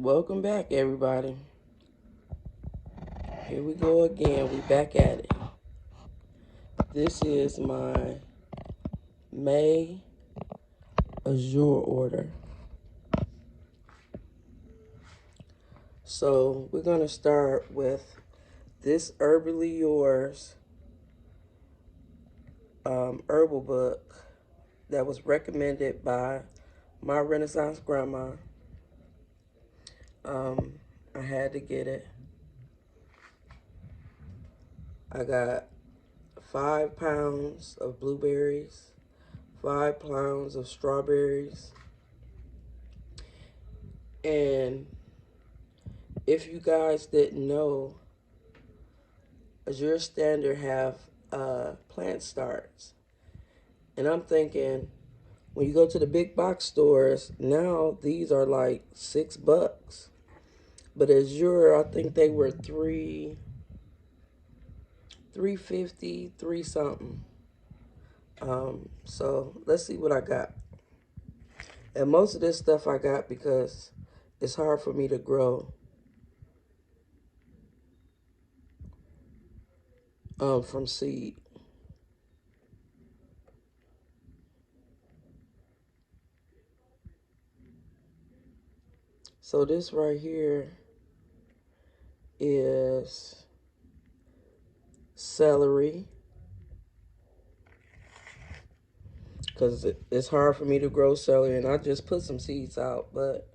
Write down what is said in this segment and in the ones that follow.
Welcome back, everybody. Here we go again. We back at it. This is my May Azure order. So we're going to start with this Herbally Yours herbal book that was recommended by my Renaissance grandma. I had to get it. I got 5 pounds of blueberries, 5 pounds of strawberries, and if you guys didn't know, Azure Standard have plant starts, and I'm thinking when you go to the big box stores now, these are like $6, but Azure, I think they were $3.50, three something. So let's see what I got. And most of this stuff I got because it's hard for me to grow from seed. So this right here is celery, because it's hard for me to grow celery, and I just put some seeds out, but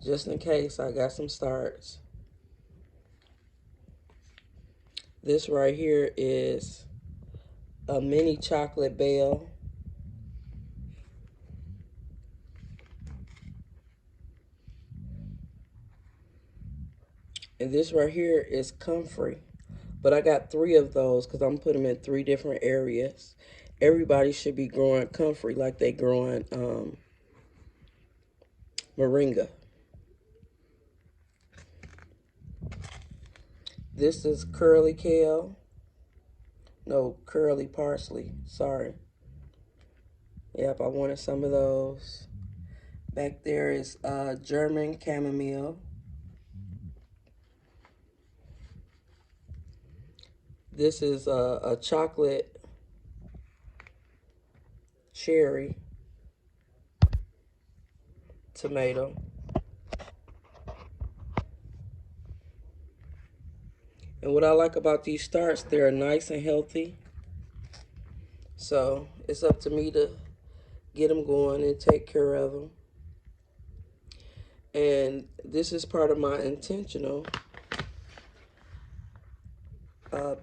just in case, I got some starts. This right here is a mini chocolate bell. And this right here is comfrey. But I got 3 of those because I'm putting them in 3 different areas. Everybody should be growing comfrey like they growing moringa. This is curly kale. No, curly parsley. Sorry. Yep, I wanted some of those. Back there is German chamomile. This is a chocolate cherry tomato. And what I like about these starts, they're nice and healthy. So it's up to me to get them going and take care of them. And this is part of my intentional.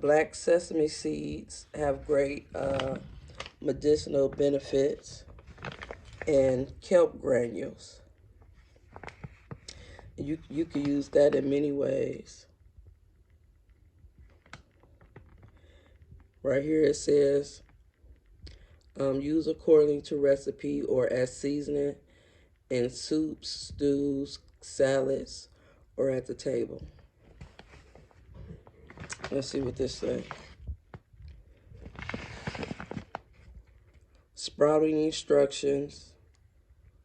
Black sesame seeds have great medicinal benefits, and kelp granules. You can use that in many ways. Right here it says, use according to recipe or as seasoning in soups, stews, salads, or at the table. Let's see what this says. Sprouting instructions.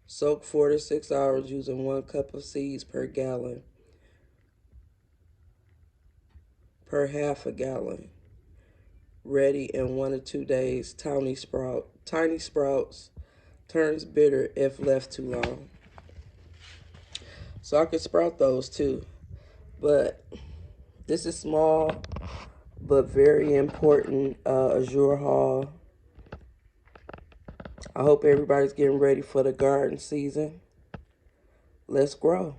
Soak 4 to 6 hours using 1 cup of seeds per gallon. Per half a gallon. Ready in 1 to 2 days. Tiny sprouts. Turns bitter if left too long. So I could sprout those too. But this is small but very important Azure haul. I hope everybody's getting ready for the garden season. Let's grow.